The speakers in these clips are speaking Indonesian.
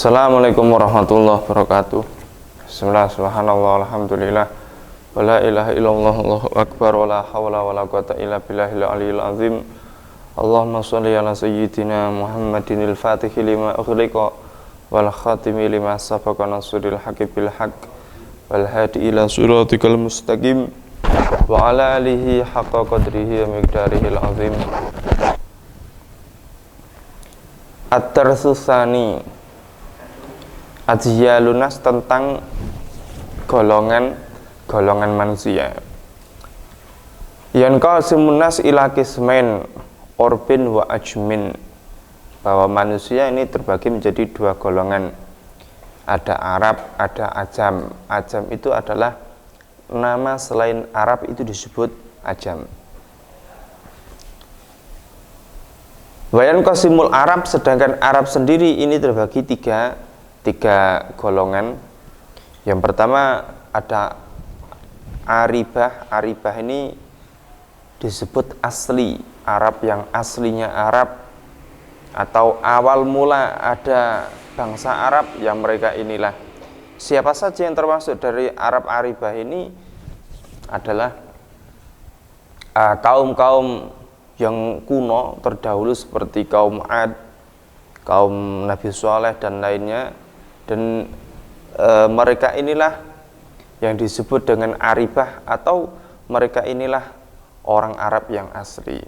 Assalamualaikum warahmatullahi wabarakatuh. Bismillah, subhanallah, alhamdulillah, wa la ilaha illallah, allahu akbar, wa la hawla wa la quwata illa billahil aliyil azim. Allahumma sholli ala sayyidina Muhammadinil fatihi lima ughliqa wal khatimi lima sabaqa nasril haqqi bil haqq wal hadi ila siratikal mustaqim wa ala alihi haqqa qadrihi wa miqdarihil azim. At-tarsusani Ajyalunas tentang golongan manusia. Yanqasimunas ila qismain urbin wa ajmin, bahwa manusia ini terbagi menjadi dua golongan. Ada Arab, ada Ajam. Ajam itu adalah nama selain Arab, itu disebut Ajam. Wayan qasimul Arab, sedangkan Arab sendiri ini terbagi tiga golongan. Yang pertama ada Aribah. Aribah ini disebut asli Arab, yang aslinya Arab atau awal mula ada bangsa Arab, yang mereka inilah. Siapa saja yang termasuk dari Arab Aribah ini adalah kaum-kaum yang kuno terdahulu seperti kaum Ad, kaum Nabi Shaleh dan lainnya. Dan mereka inilah yang disebut dengan Aribah, atau mereka inilah orang Arab yang asli.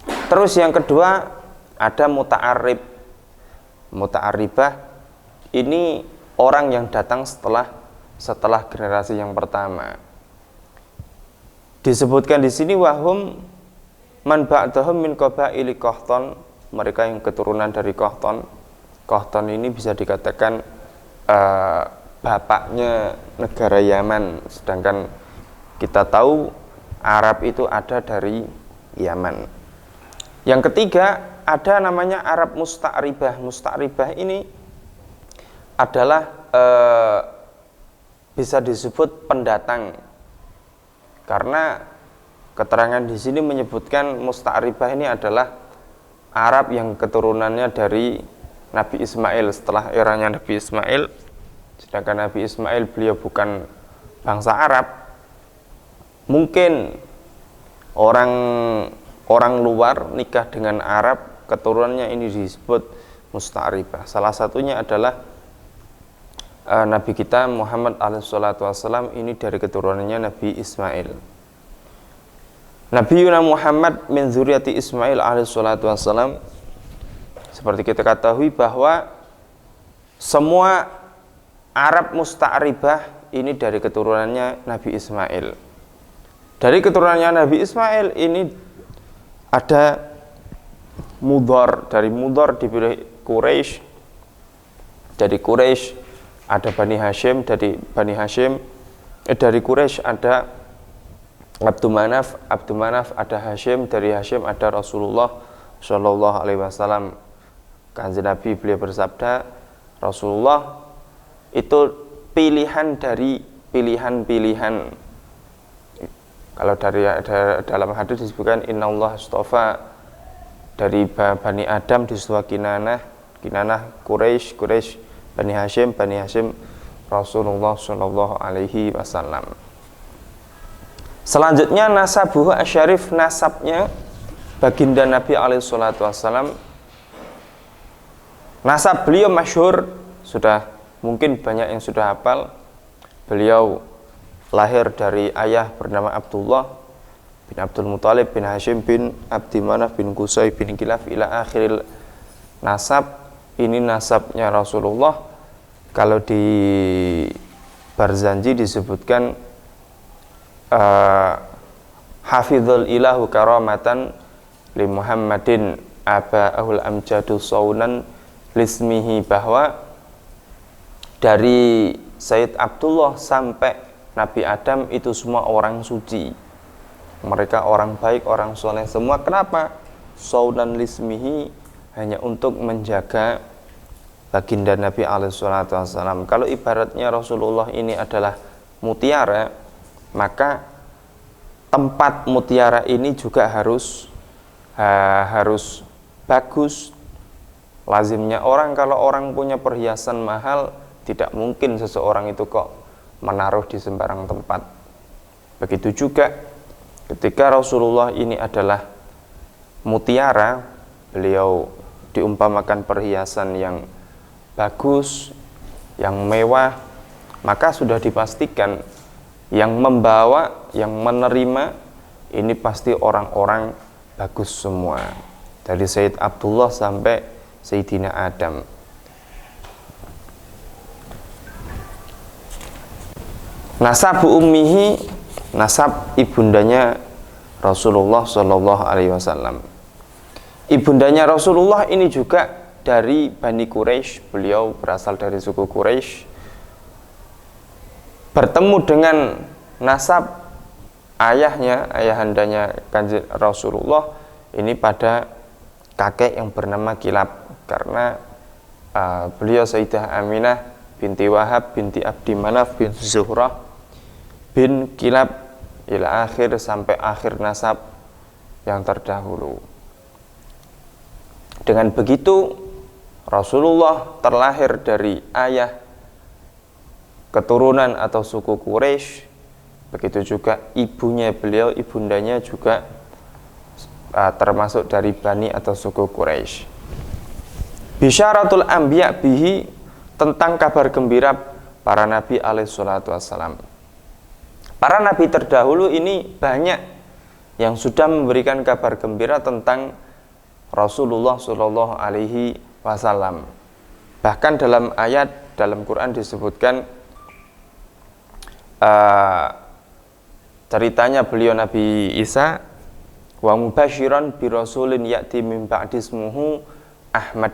Terus yang kedua ada Muta'arib. Muta'aribah ini orang yang datang setelah generasi yang pertama. Disebutkan di sini wahum man ba'dahum min qabaili Qahtan, mereka yang keturunan dari Qahtan. Qahtan ini bisa dikatakan bapaknya negara Yaman, sedangkan kita tahu Arab itu ada dari Yaman. Yang ketiga ada namanya Arab Musta'ribah. Musta'ribah ini adalah bisa disebut pendatang, karena keterangan di sini menyebutkan Musta'ribah ini adalah Arab yang keturunannya dari Nabi Ismail, setelah eranya Nabi Ismail. Sedangkan Nabi Ismail beliau bukan bangsa Arab. Mungkin orang luar nikah dengan Arab, keturunannya ini disebut Musta'ribah. Salah satunya adalah Nabi kita Muhammad alaihissalam, ini dari keturunannya Nabi Ismail. Nabi Yuna Muhammad min zuriyati Ismail alaihissalam. Seperti kita ketahui bahwa semua Arab Musta'ribah ini dari keturunannya Nabi Ismail. Dari keturunannya Nabi Ismail ini ada Mudhar. Dari Mudhar dipilih Quraisy. Dari Quraisy ada Bani Hashim. Dari Bani Hashim dari Quraisy ada Abdul Manaf. Abdul Manaf ada Hashim. Dari Hashim ada Rasulullah Shallallahu Alaihi Wasallam. Kanjeng Nabi beliau bersabda, Rasulullah itu pilihan dari pilihan-pilihan. Kalau dalam hadis disebutkan Innallaha astafa dari Bani Adam disebut Kinanah Quraisy Bani Hashim Rasulullah Shallallahu Alaihi Wasallam. Selanjutnya nasabuhu asyarif, nasabnya baginda Nabi alaihi salatu wasallam. Nasab beliau masyhur, sudah mungkin banyak yang sudah hafal. Beliau lahir dari ayah bernama Abdullah bin Abdul Muthalib bin Hashim bin Abdi Manaf bin Qusay bin Kilaf ila akhiril nasab. Ini nasabnya Rasulullah. Kalau di Barzanji disebutkan hafizul ilahu karamatan li Muhammadin aba'ahul amjadu saunan lismihi, bahwa dari Sayyid Abdullah sampai Nabi Adam itu semua orang suci, mereka orang baik, orang soleh semua. Kenapa? Saunan lismihi, hanya untuk menjaga baginda Nabi alaihissalam. Kalau ibaratnya Rasulullah ini adalah mutiara, maka tempat mutiara ini juga harus bagus, Lazimnya orang kalau orang punya perhiasan mahal, tidak mungkin seseorang itu kok menaruh di sembarang tempat. Begitu juga ketika Rasulullah ini adalah mutiara, beliau diumpamakan perhiasan yang bagus, yang mewah, maka sudah dipastikan yang membawa, yang menerima ini pasti orang-orang bagus semua. Dari Sayyid Abdullah sampai Sayyidina Adam. Nasabu ummihi, nasab ibundanya Rasulullah Shallallahu Alaihi Wasallam. Ibundanya Rasulullah ini juga dari Bani Quraisy, beliau berasal dari suku Quraisy. Bertemu dengan nasab ayahandanya Kanjeng Rasulullah ini pada kakek yang bernama Kilab, karena beliau Sayyidah Aminah binti Wahab binti Abdi Manaf bin Zuhrah bin Kilab ila akhir, sampai akhir nasab yang terdahulu. Dengan begitu Rasulullah terlahir dari ayah keturunan atau suku Quraisy. Begitu juga ibunya beliau, ibundanya juga termasuk dari Bani atau suku Quraisy. Bisyaratul anbiya bihi, tentang kabar gembira para nabi alaihi salatu wassalam. Para nabi terdahulu ini banyak yang sudah memberikan kabar gembira tentang Rasulullah Shallallahu Alaihi Wasallam. Bahkan dalam ayat dalam Quran disebutkan ceritanya beliau Nabi Isa, wa mubasyiran bi rasulin ya'ti min ba'di ismuhu Ahmad,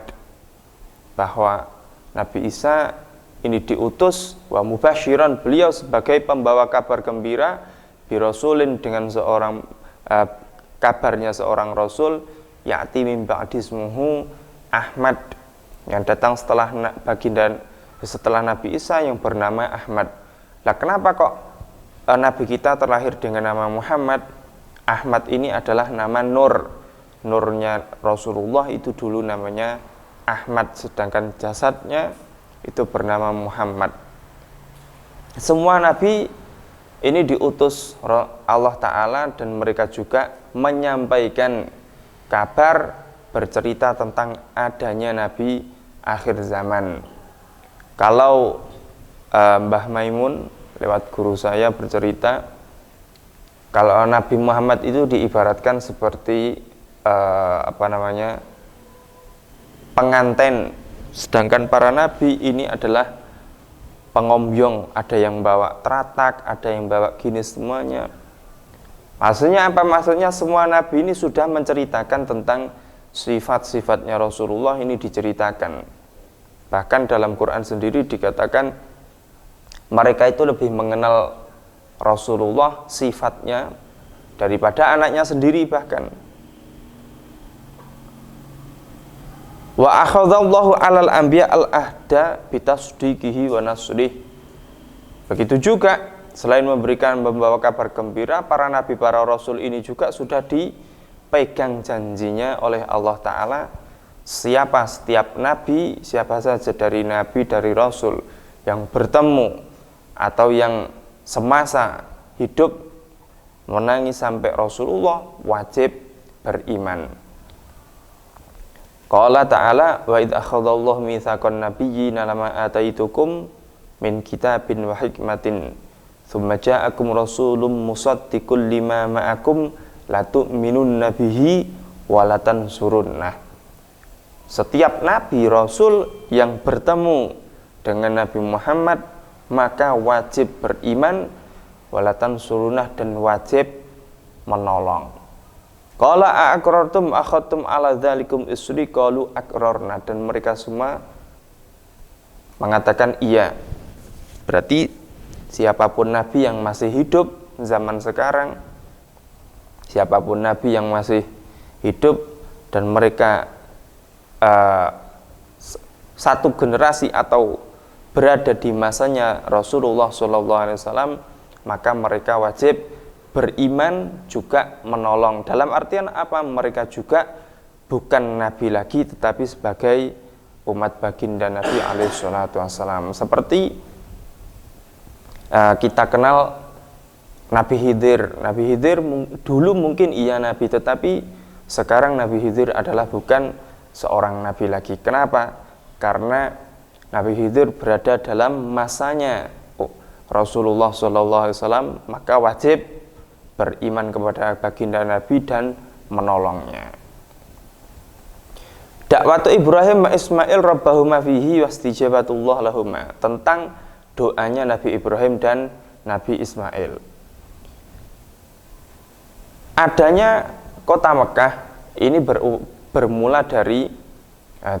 bahwa Nabi Isa ini diutus, wa mubasyiran, beliau sebagai pembawa kabar gembira, bi rasulin, dengan seorang kabarnya seorang rasul, ya'ti min ba'di ismuhu Ahmad, yang datang setelah Nabi Isa yang bernama Ahmad. Lah kenapa kok Nabi kita terlahir dengan nama Muhammad? Ahmad ini adalah nama Nur. Nurnya Rasulullah itu dulu namanya Ahmad, sedangkan jasadnya itu bernama Muhammad. Semua nabi ini diutus Allah Ta'ala, dan mereka juga menyampaikan kabar, bercerita tentang adanya nabi akhir zaman. Kalau Mbah Maimun lewat guru saya bercerita, kalau Nabi Muhammad itu diibaratkan seperti penganten, sedangkan para nabi ini adalah pengombyong, ada yang bawa teratak, ada yang bawa gini semuanya. Maksudnya apa? Maksudnya semua nabi ini sudah menceritakan tentang sifat-sifatnya Rasulullah, ini diceritakan. Bahkan dalam Quran sendiri dikatakan mereka itu lebih mengenal Rasulullah sifatnya daripada anaknya sendiri bahkan. Wa akhadallahu 'alal anbiya al-ahda bitasdiqihi wa nasrih. Begitu juga selain membawa kabar gembira, para nabi, para rasul ini juga sudah dipegang janjinya oleh Allah Ta'ala. Setiap nabi, siapa saja dari nabi, dari rasul yang bertemu atau yang semasa hidup menangis sampai Rasulullah, wajib beriman. Qala ta'ala, wa idh akhadallahu mitsaqan nabiyyina lama ataitukum min kitabin wa hikmatin thumma ja'akum rasulun musaddiqul lima ma'akum latu'minunna bihi wa latansurunnah. Setiap nabi rasul yang bertemu dengan Nabi Muhammad maka wajib beriman, walatan surunah, dan wajib menolong. Qala aqrartum akhadtum ala dzalikum isri qalu aqrarna, dan mereka semua mengatakan iya. Berarti siapapun nabi yang masih hidup zaman sekarang, siapapun nabi yang masih hidup dan mereka satu generasi atau berada di masanya Rasulullah SAW, maka mereka wajib beriman juga menolong. Dalam artian apa? Mereka juga bukan nabi lagi, tetapi sebagai umat baginda Nabi alaihi salatu wassalam. Seperti kita kenal Nabi Khidir. Nabi Khidir dulu mungkin iya nabi, tetapi sekarang Nabi Khidir adalah bukan seorang nabi lagi. Kenapa? Karena Nabi Khidir berada dalam masanya Rasulullah SAW, maka wajib beriman kepada baginda Nabi dan menolongnya. Dakwatu Ibrahim wa Ismail rabbahuma fihi wastijabatullah lahuma, tentang doanya Nabi Ibrahim dan Nabi Ismail. Adanya kota Mekah ini bermula dari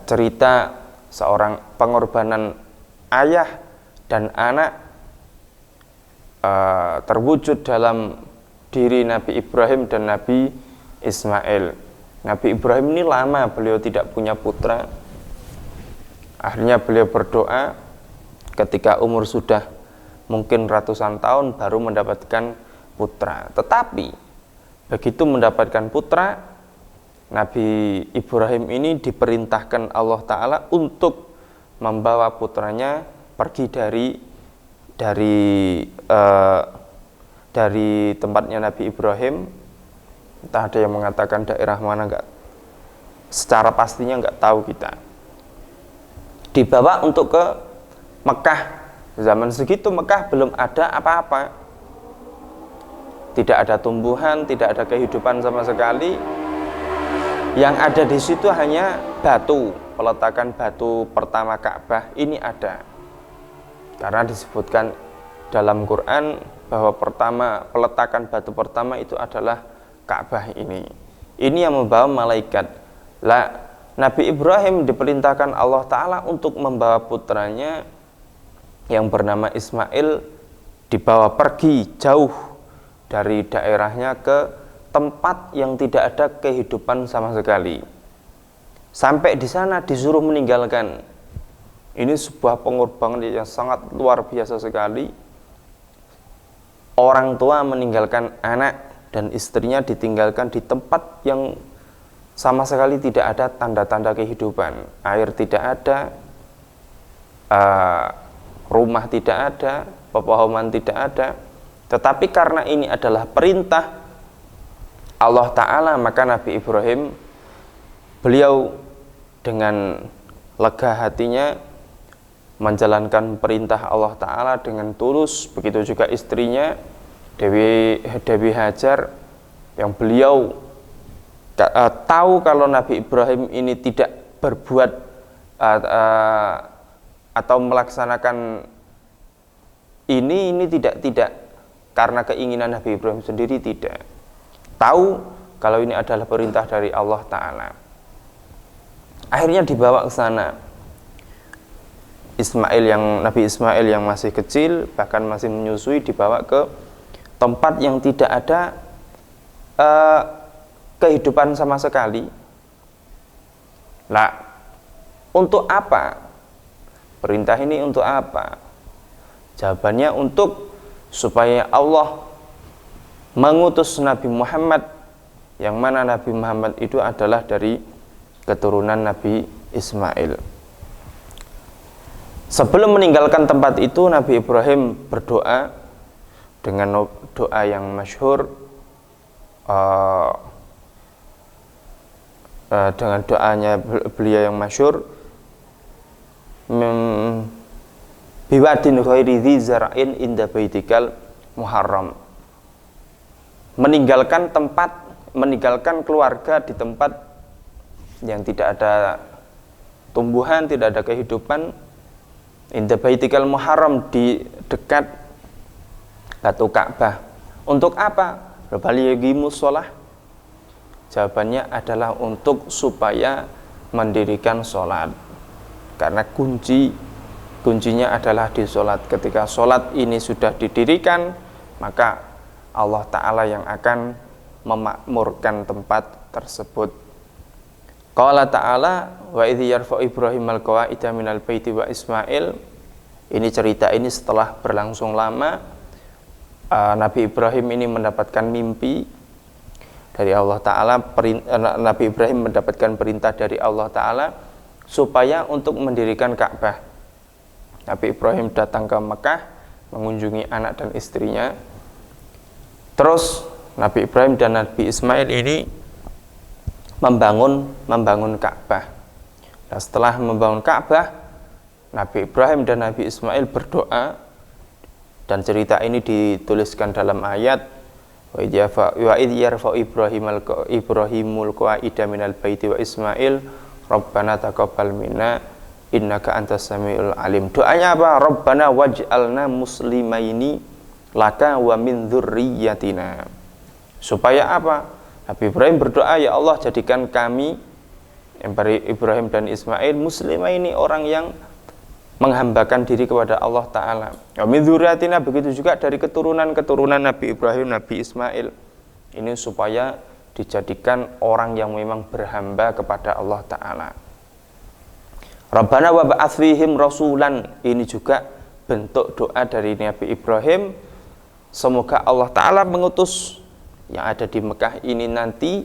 cerita seorang pengorbanan ayah dan anak terwujud dalam diri Nabi Ibrahim dan Nabi Ismail. Nabi Ibrahim ini lama beliau tidak punya putra. Akhirnya beliau berdoa ketika umur sudah mungkin ratusan tahun baru mendapatkan putra. Tetapi begitu mendapatkan putra, Nabi Ibrahim ini diperintahkan Allah Ta'ala untuk membawa putranya pergi dari tempatnya Nabi Ibrahim. Entah ada yang mengatakan daerah mana, enggak, secara pastinya enggak tahu kita. Dibawa untuk ke Mekah. Zaman segitu Mekah belum ada apa-apa. Tidak ada tumbuhan, tidak ada kehidupan sama sekali. Yang ada di situ hanya batu. Peletakan batu pertama Ka'bah ini ada. Karena disebutkan dalam Quran bahwa peletakan batu pertama itu adalah Ka'bah ini. Ini yang membawa malaikat. Nabi Ibrahim diperintahkan Allah Ta'ala untuk membawa putranya yang bernama Ismail, dibawa pergi jauh dari daerahnya ke tempat yang tidak ada kehidupan sama sekali. Sampai di sana disuruh meninggalkan. Ini sebuah pengorbanan yang sangat luar biasa sekali. Orang tua meninggalkan anak dan istrinya, ditinggalkan di tempat yang sama sekali tidak ada tanda-tanda kehidupan. Air tidak ada, rumah tidak ada, pepohonan tidak ada. Tetapi karena ini adalah perintah Allah Ta'ala, maka Nabi Ibrahim, beliau dengan lega hatinya menjalankan perintah Allah Ta'ala dengan tulus. Begitu juga istrinya Dewi Hajar, yang beliau tahu kalau Nabi Ibrahim ini tidak berbuat atau melaksanakan ini tidak karena keinginan Nabi Ibrahim sendiri, tidak. Tahu kalau ini adalah perintah dari Allah Ta'ala. Akhirnya dibawa ke sana. Nabi Ismail yang masih kecil, bahkan masih menyusui, dibawa ke tempat yang tidak ada kehidupan sama sekali. Untuk apa? Perintah ini untuk apa? Jawabannya untuk supaya Allah mengutus Nabi Muhammad, yang mana Nabi Muhammad itu adalah dari keturunan Nabi Ismail. Sebelum meninggalkan tempat itu, Nabi Ibrahim berdoa dengan doa yang masyhur, dengan doanya beliau yang masyhur, biwadin ghairi dzi zar'in inda baitikal muharram, meninggalkan keluarga di tempat yang tidak ada tumbuhan, tidak ada kehidupan, inda baitikal muharram, di dekat batu Ka'bah. Untuk apa? Baliyuqimus shalah. Jawabannya adalah untuk supaya mendirikan sholat. Karena kuncinya adalah di sholat. Ketika sholat ini sudah didirikan, maka Allah Ta'ala yang akan memakmurkan tempat tersebut. Qala Ta'ala wa idh yarfa'u Ibrahimal qawa'ida minal baiti wa Ismail. Ini cerita ini setelah berlangsung lama. Nabi Ibrahim ini mendapatkan mimpi dari Allah Ta'ala. Nabi Ibrahim mendapatkan perintah dari Allah Ta'ala supaya untuk mendirikan Ka'bah. Nabi Ibrahim datang ke Mekah mengunjungi anak dan istrinya. Terus Nabi Ibrahim dan Nabi Ismail ini membangun Ka'bah. Nah, setelah membangun Ka'bah, Nabi Ibrahim dan Nabi Ismail berdoa, dan cerita ini dituliskan dalam ayat wa idh yarfa'u Ibrahimul qa'ida minal baiti wa Ismail Rabbana taqabbal minna innaka antas samiul alim. Doanya apa? Rabbana waj'alna muslimaini laka wa min dzurriyyatina. Supaya apa? Nabi Ibrahim berdoa, ya Allah, jadikan kami, Ibrahim dan Ismail, muslimah ini orang yang menghambakan diri kepada Allah Ta'ala. Wa min dzurriyyatina, begitu juga dari keturunan-keturunan Nabi Ibrahim, Nabi Ismail. Ini supaya dijadikan orang yang memang berhamba kepada Allah Ta'ala. Rabbana wa ba'ats fihim rasulan. Ini juga bentuk doa dari Nabi Ibrahim. Semoga Allah Ta'ala mengutus yang ada di Mekah ini nanti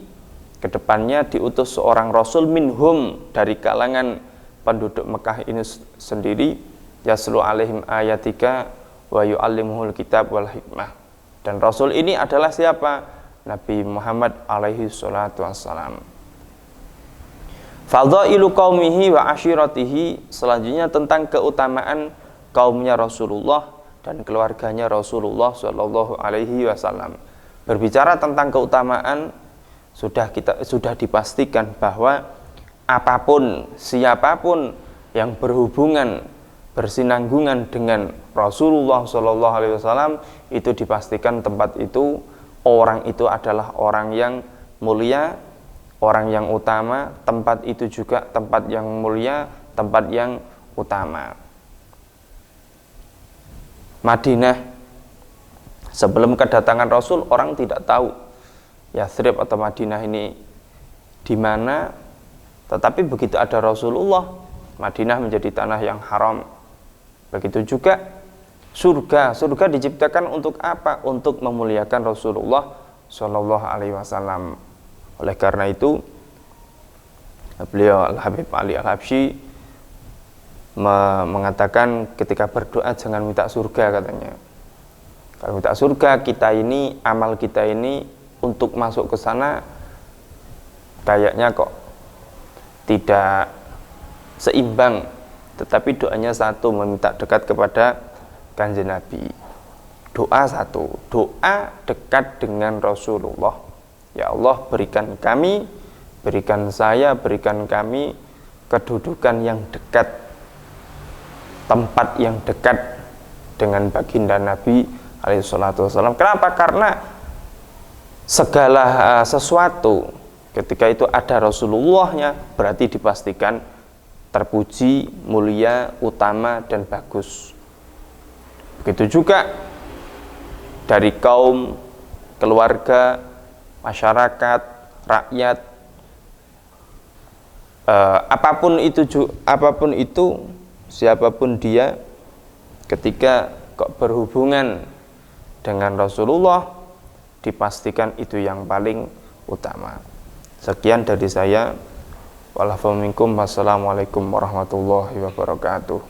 kedepannya diutus seorang rasul minhum, dari kalangan penduduk Mekah ini sendiri, yaslu alaihim ayatika wa yu'allimuhul kitab wal hikmah. Dan rasul ini adalah siapa? Nabi Muhammad alaihi salatu wassalam. Fadhailu qaumihi wa ashiratihi. Selanjutnya tentang keutamaan kaumnya Rasulullah dan keluarganya Rasulullah sallallahu alaihi wasallam. Berbicara tentang keutamaan, sudah dipastikan bahwa apapun, siapapun yang berhubungan, bersinanggungan dengan Rasulullah sallallahu alaihi wasallam, itu dipastikan tempat itu, orang itu adalah orang yang mulia, orang yang utama. Tempat itu juga tempat yang mulia, tempat yang utama. Madinah, sebelum kedatangan Rasul, orang tidak tahu Yathrib atau Madinah ini di mana. Tetapi begitu ada Rasulullah, Madinah menjadi tanah yang haram. Begitu juga surga. Surga diciptakan untuk apa? Untuk memuliakan Rasulullah Shallallahu Alaihi Wasallam. Oleh karena itu, beliau Al-Habib Ali Al-Habsyi mengatakan ketika berdoa jangan minta surga, katanya. Kalau minta surga, kita ini, amal kita ini untuk masuk ke sana kayaknya kok tidak seimbang. Tetapi doanya satu, meminta dekat kepada Kanjeng Nabi. Doa satu, doa dekat dengan Rasulullah. Ya Allah, berikan kami, berikan saya, berikan kami kedudukan yang dekat, tempat yang dekat dengan baginda Nabi alaihi salatu wassalam. Kenapa? Karena segala sesuatu ketika itu ada Rasulullahnya, berarti dipastikan terpuji, mulia, utama, dan bagus. Begitu juga dari kaum, keluarga, masyarakat, rakyat, apapun itu, siapapun dia, ketika kok berhubungan dengan Rasulullah, dipastikan itu yang paling utama. Sekian dari saya. Wassalamualaikum warahmatullahi wabarakatuh.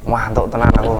Wah, untuk tenang aku.